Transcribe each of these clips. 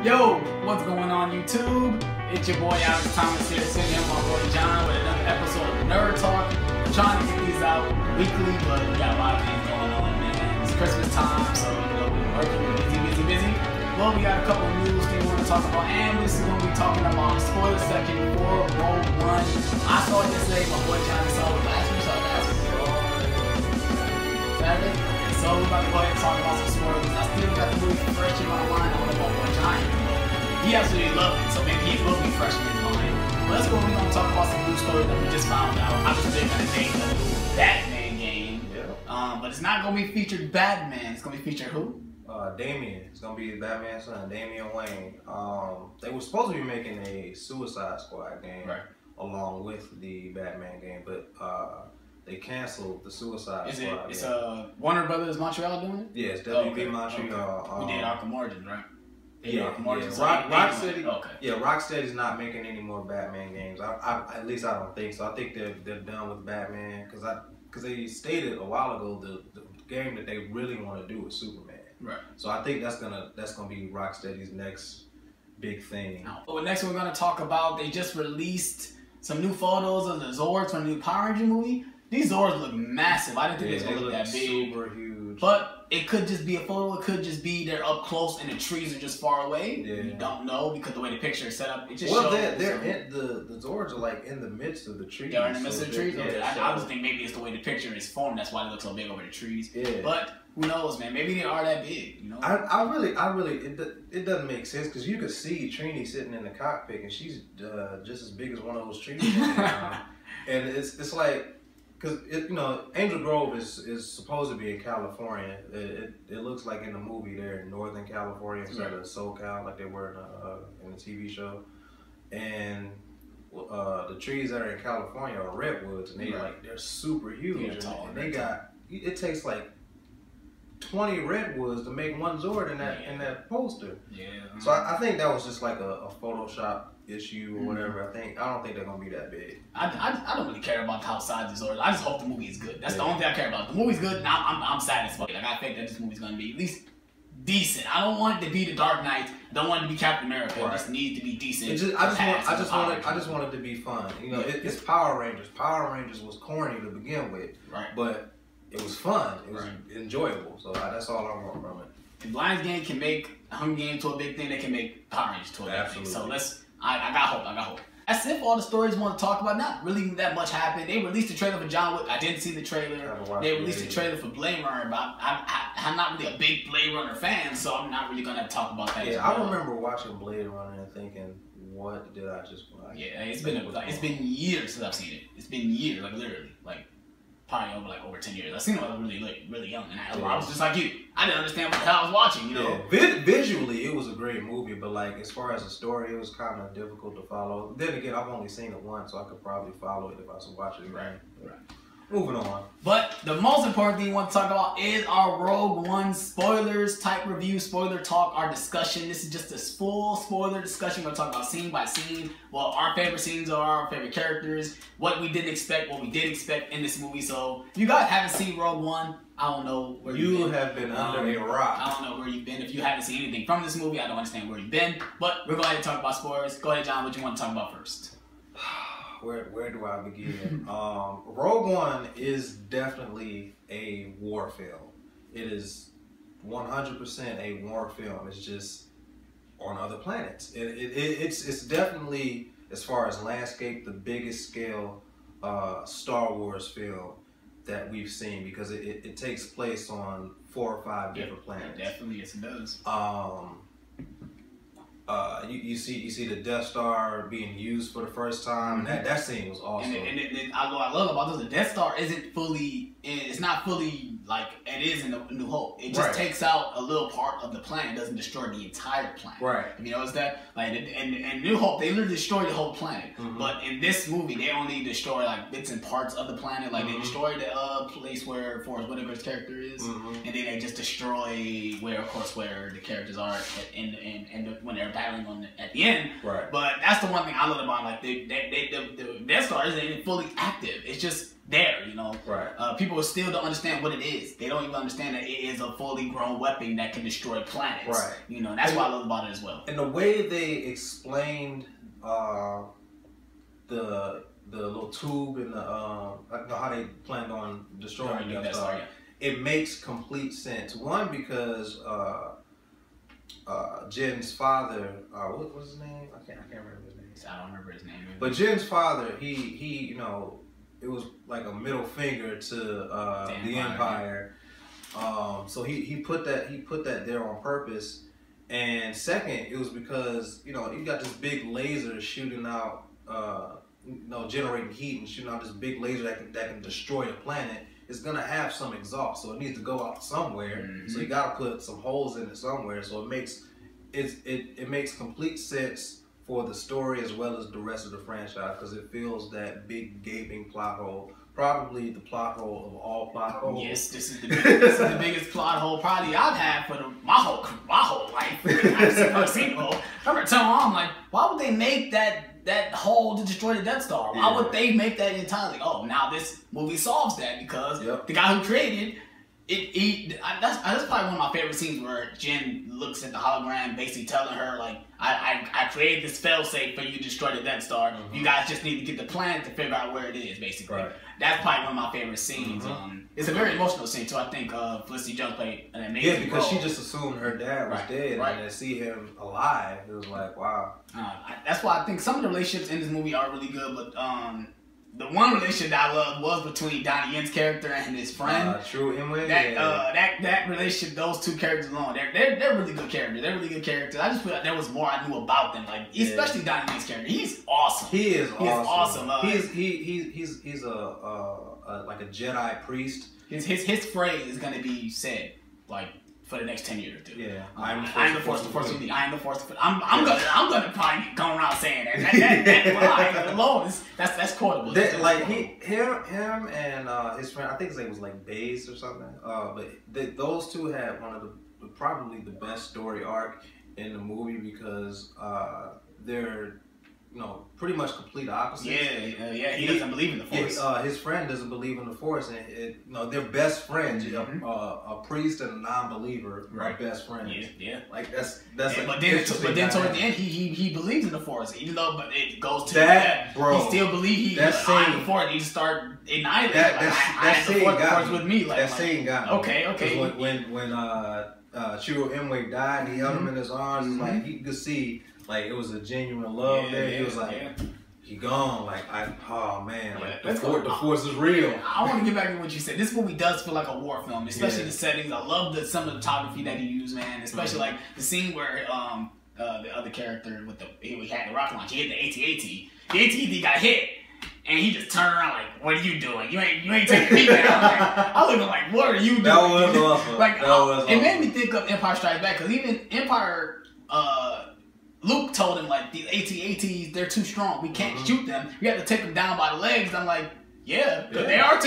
Yo, what's going on YouTube? It's your boy Alex Thomas here, sitting here with my boy John with another episode of Nerd Talk. I'm trying to get these out weekly, but we got a lot of things going on, man. It's Christmas time, so we're working, we're busy. Well, we got a couple of news things we want to talk about, and this is going to be talking about spoiler section for Rogue One. I saw it yesterday, my boy Johnny saw it last week, Saturday. So we're about to go ahead and talk about some spoilers. I still got the movie fresh in my mind. I want to know what Johnny, he absolutely loved it, so maybe it will be fresh in his mind. But let's go. We're going to talk about some news stories that we just found out. I was big on the name of the new Batman game. Yeah. But it's not going to be featured Batman. It's going to be featured who? Damian. It's gonna be Batman's son, Damian Wayne. They were supposed to be making a Suicide Squad game along with the Batman game, but they canceled the Suicide Squad. It's Warner Brothers Montreal doing it? Yeah, it's WB Montreal. We did Arkham Origins, right? Rocksteady's not making any more Batman games. At least I don't think so. I think they're done with Batman because they stated a while ago the game that they really want to do is Superman. Right. So I think that's gonna be Rocksteady's next big thing. Well, next we're gonna talk about, they just released some new photos of the Zords from the new Power Ranger movie. These Zords look massive. I didn't think they look that big. Super huge. But it could just be a photo. It could just be they're up close and the trees are just far away. Yeah. You don't know because the way the picture is set up, it just shows. They're in the Zords are like in the midst of the trees. They're in the midst of the trees. Okay. Yeah, I just think maybe it's the way the picture is formed. That's why they look so big over the trees. Yeah. But who knows, man? Maybe they are that big. You know. I really, it doesn't make sense because you could see Trini sitting in the cockpit and she's just as big as one of those trees. And it's like. Because Angel Grove is supposed to be in California. It looks like in the movie they're in Northern California instead of SoCal like they were in the TV show. And the trees that are in California are redwoods, and they're super huge. And they got it takes like 20 redwoods to make one Zord in that poster. Yeah. So I think that was just like a Photoshop issue or whatever. I don't think they're gonna be that big. I don't really care about how size these are. I just hope the movie is good. That's the only thing I care about. The movie's good, and I'm satisfied. Like I think that this movie's gonna be at least decent. I don't want it to be The Dark Knight. I don't want it to be Captain America. It just needs to be decent. I just want it to be fun. It's Power Rangers. Power Rangers was corny to begin with, but it was fun. It was enjoyable. So that's all I want from it. If Lionsgate can make Hunger Games to a big thing, they can make Power Rangers to a big thing. So I got hope. That's it for all the stories we want to talk about. Not really that much happened. They released the trailer for John Wick. I didn't see the trailer. They released the trailer for Blade Runner, but I'm not really a big Blade Runner fan, so I'm not really going to talk about that. Yeah, I remember watching Blade Runner and thinking, what did I just watch? Yeah, it's been years since I've seen it. It's been years, like literally, probably over 10 years. I seen it when I was really young, and I was just like you. I didn't understand what the hell I was watching, Yeah. Visually, it was a great movie, but as far as the story, it was kind of difficult to follow. Then again, I've only seen it once, so I could probably follow it if I was to watch it again. Right. Moving on. But the most important thing we want to talk about is our Rogue One spoilers type review, spoiler talk, our discussion. This is just a full spoiler discussion. We're going to talk about scene by scene, what our favorite scenes are, our favorite characters, what we didn't expect, what we did expect in this movie. So if you guys haven't seen Rogue One, I don't know where you've been. You have been under a rock. I don't know where you've been. If you haven't seen anything from this movie, I don't understand where you've been. But we're going to talk about spoilers. Go ahead, John. What do you want to talk about first? Where do I begin? Rogue One is definitely a war film. It is 100% a war film. It's just on other planets. It's definitely, as far as landscape, the biggest scale Star Wars film that we've seen because it takes place on 4 or 5 different planets. Definitely, yes, it does. You see the Death Star being used for the first time, and that scene was awesome. And what I love about this, the Death Star isn't fully, it's not fully like it is in the New Hope. It just takes out a little part of the planet. It doesn't destroy the entire planet. Right. You know, it's that in New Hope they literally destroy the whole planet. But in this movie they only destroy bits and parts of the planet. They destroy the place where Forrest Whitaker's character is, and then they just destroy where the characters are when they're battling at the end. Right. But that's the one thing I love about the Death Star isn't fully active. It's just there, you know. Right. People still don't understand what it is. They don't even understand that it is a fully grown weapon that can destroy planets. Right. You know, and that's what I love about it as well. And the way they explained the little tube and how they planned on destroying the Death Star, it makes complete sense. One, because Jen's father, what was his name? I can't remember his name. I don't remember his name either. But Jen's father, he you know, it was like a middle finger to the Empire. So he put that there on purpose. And second, it was because, you know, you got this big laser shooting out, you know, generating heat and shooting out this big laser that can destroy a planet. It's gonna have some exhaust, so it needs to go out somewhere. Mm-hmm. So you gotta put some holes in it somewhere. So it makes complete sense for the story as well as the rest of the franchise, because it fills that big gaping plot hole. Probably the plot hole of all plot holes. Yes, this is the biggest plot hole probably I've had for my whole life. I've seen the hole. I remember telling Mom, like, why would they make that hole to destroy the Death Star? Why would they make that entirely? Oh, now this movie solves that because the guy who created it, that's probably one of my favorite scenes where Jen looks at the hologram, basically telling her, like, I created this failsafe for you to destroy the Death Star. Mm-hmm. You guys just need to get the planet to figure out where it is, basically. Right. That's probably one of my favorite scenes. Mm-hmm. It's a very emotional scene, so I think Felicity Jones played an amazing role. Yeah, because she just assumed her dad was dead, and to see him alive, it was like, wow. That's why I think some of the relationships in this movie are really good, but the one relationship that I loved was between Donnie Yen's character and his friend. True Imwe. That relationship, those two characters alone, they're really good characters. They're really good characters. I just feel like there was more I knew about them. Like especially Donnie Yen's character. He's awesome. He is awesome. He's like a Jedi priest. His phrase is gonna be said like for the next 10 years, dude. Yeah. I am the force to need. I am the force to. I'm gonna probably go around saying that. That line alone that's quotable. Him and his friend, I think his name was like Baze or something. But those two had one of the probably the best story arc in the movie because they're, you know, pretty much complete opposites. Yeah. He doesn't believe in the Force. His friend doesn't believe in the Force, and you know, they're best friends. Mm-hmm. A priest and a non-believer are best friends. Yeah. Like that's. But then toward the end, he believes in the Force, even though it goes to that. Bro, he still believes I am the Force. He just start annihilating. That scene got me. With me. Like, that scene got me. Okay. When Chiro Imwe died, and he held him in his arms, and like he could see. Like, it was a genuine love there. He was like, he gone. Like, oh man, like the Force is real. I want to get back to what you said. This movie does feel like a war film, especially the settings. I love some of the photography that he used, man. Especially like the scene where the other character with he had the rocket launch, he hit the AT-AT. The AT-AT got hit. And he just turned around like, "What are you doing? You ain't taking me down." I looked like, "What are you doing?" That was awesome. Like, it made me think of Empire Strikes Back, because even Empire. Luke told him, like, these AT-ATs, they're too strong. We can't shoot them. We have to take them down by the legs. I'm like, they are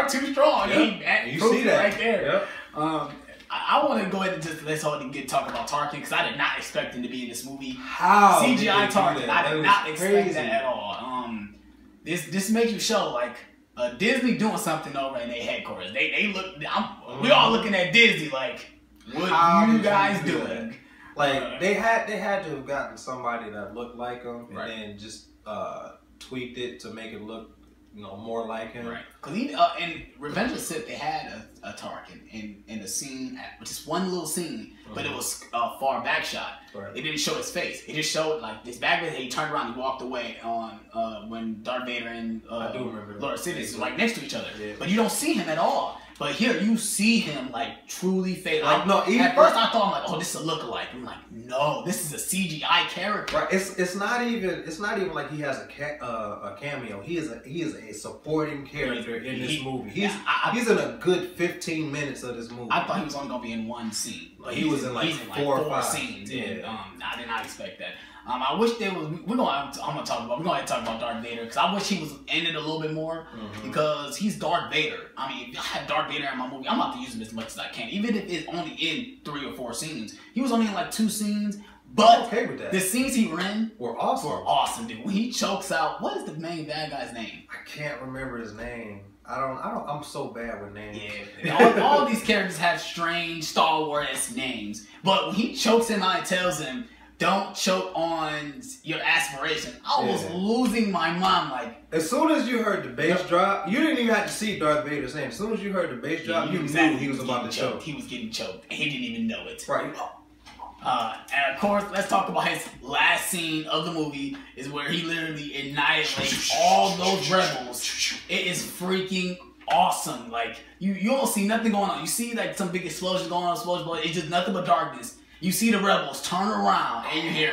too strong. Yeah. You see that right there. Yep. I want to go ahead and just let's talk about Tarkin, because I did not expect him to be in this movie. How CGI Tarkin? I did not expect that at all. This makes you show like Disney doing something over in their headquarters. They look. We all looking at Disney like, what are you guys doing? Like they had to have gotten somebody that looked like him, and then just tweaked it to make it look, you know, more like him. Right. Because in Revenge of the Sith, they had a Tarkin in a scene, just one little scene, but it was a far back shot. Right. It didn't show his face. It just showed like this back. He turned around, and walked away on when Darth Vader and Lord Sidious were like next to each other. Yeah. But you don't see him at all. But here you see him like truly fade. Like, no, at first I thought, I'm like, oh, this is a lookalike. I'm like, no, this is a CGI character. Right. It's not even like he has a cameo. He is a supporting character in this movie. He's in a good 15 minutes of this movie. I thought he was only gonna be in one scene. Like, he was in like four or five scenes. And, I did not expect that. I wish there was. We're gonna talk about Darth Vader, because I wish he was in it a little bit more, because he's Darth Vader. I mean, if I have Darth Vader in my movie, I'm about to use him as much as I can, even if it's only in 3 or 4 scenes. He was only in like 2 scenes, but I'm okay with that. The scenes he ran were awesome. Dude. When he chokes out, what is the main bad guy's name? I can't remember his name. I'm so bad with names. Yeah. all these characters have strange Star Wars names. But when he chokes him out and tells him, don't choke on your aspiration, I was losing my mind. Like, as soon as you heard the bass drop, you didn't even have to see Darth Vader's name. As soon as you heard the bass drop, you knew he was about to choke. He was getting choked, and he didn't even know it. Right. And of course, let's talk about his last scene of the movie, is where he literally annihilates all those rebels. It is freaking awesome. Like, you don't see nothing going on. You see like some big explosion going on, but it's just nothing but darkness. You see the rebels turn around, and you hear,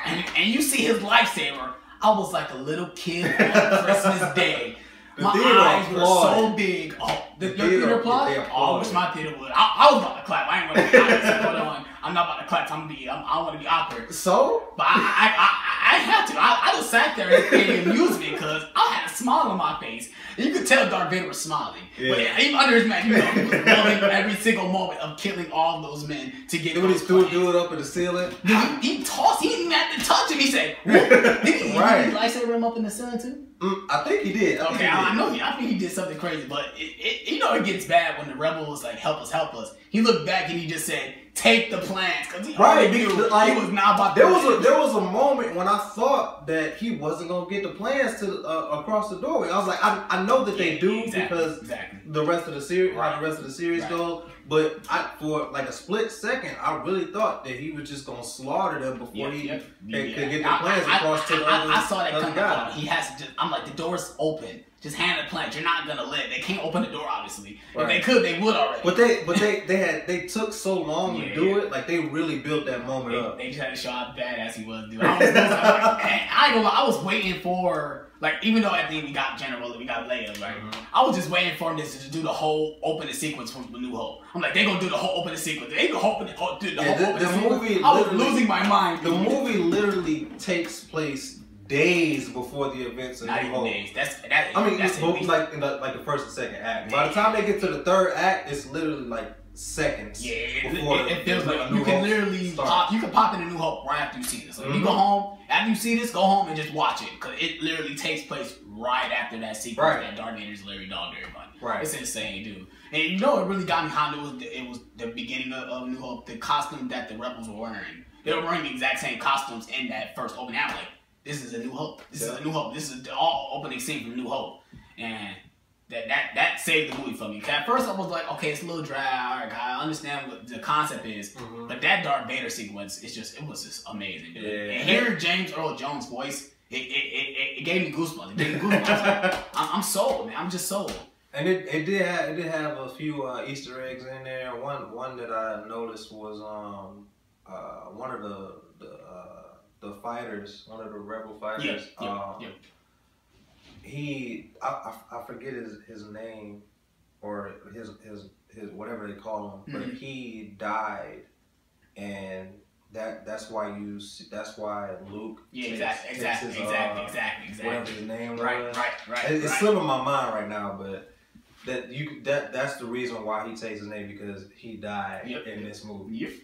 and you see his lightsaber. I was like a little kid on Christmas Day. My eyes were so big. Oh, your theater applaud? Oh, I wish my theater would. I was about to clap. I ain't want to clap. Hold on. I'm not about to clap. I want to be awkward. So? But I had to. I just sat there and amused me because I had a smile on my face. And you could tell Darth Vader was smiling. Yeah. But even under his mask, he was loving every single moment of killing all those men to get. When he threw it up in the ceiling? He tossed. He didn't even have to touch him. He said, did he lightsaber him up in the ceiling too? I think he did. I think he did something crazy, but it gets bad when the rebel was like, help us. He looked back and he just said, take the plans, because he was not about to. There was a moment when I thought that he wasn't gonna get the plans to across the doorway. I was like, I know that they do because the rest of the series, how the rest of the series goes. But for like a split second, I really thought that he was just gonna slaughter them before he could get the plans across to the other. I saw that coming out. He has to. I'm like, the door's open. Just hand the plans. You're not gonna live. They can't open the door, obviously. If they could, they would already. But they took so long to do it. Like, they really built that moment up. They just had to show how badass he was, dude. I ain't gonna lie. I was waiting for, like, even though at the end we got Leia, right? I was just waiting for him to do the whole opening sequence from The New Hope. I'm like, they gonna do the whole opening sequence. They gonna open the whole opening sequence. I was losing my mind. The movie literally takes place days before the events of New Hope. Days. That's like in the first and second act. By the time they get to the third act, it's literally like seconds. Yeah, it feels like you can literally pop in A New Hope right after you see this. Like, you go home after you see this, go home and just watch it, because it literally takes place right after that sequence that Darth Vader's literally dogged everybody. Right, it's insane, dude. And you know, it really got me how it was the beginning of New Hope. The costume that the rebels were wearing, they were wearing the exact same costumes in that first opening. I'm like, this is A New Hope. This is A New Hope. This is the opening scene from New Hope, and that saved the movie for me. Cause at first I was like, okay, it's a little dry. All right, I understand what the concept is, but that Darth Vader sequence, it was just amazing. Dude. And hearing James Earl Jones' voice, it gave me goosebumps. It gave me goosebumps. Like, I'm sold, man. I'm just sold. And it did have a few Easter eggs in there. One that I noticed was one of the fighters, one of the rebel fighters. I forget his name or his whatever they call him, but he died, and that's why Luke exactly whatever his name was. Right. It's slipping my mind right now, but that's the reason why he takes his name, because he died in this movie.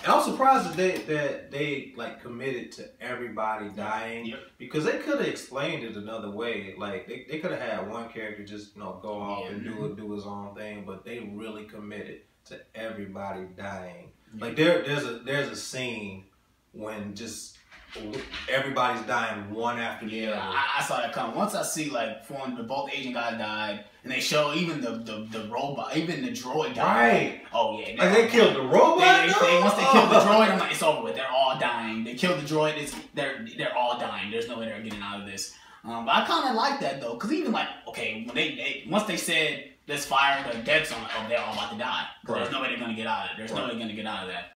And I'm surprised that they like committed to everybody dying, because they could have explained it another way. Like they could have had one character just go off and do his own thing, but they really committed to everybody dying. Like there's a scene when just everybody's dying one after the other. I saw that coming. Once I see like both Asian guys died, and they show even the robot, even the droid died. Right. Oh yeah. Like they killed the robot. Once they killed the droid, I'm like, it's over with. They're all dying. They killed the droid. They're all dying. There's no way they're getting out of this. But I kind of like that though, because even like, okay, when once they said let's fire the dead zone, they're all about to die. There's no way they're gonna get out of it. There's no way they're gonna get out of that.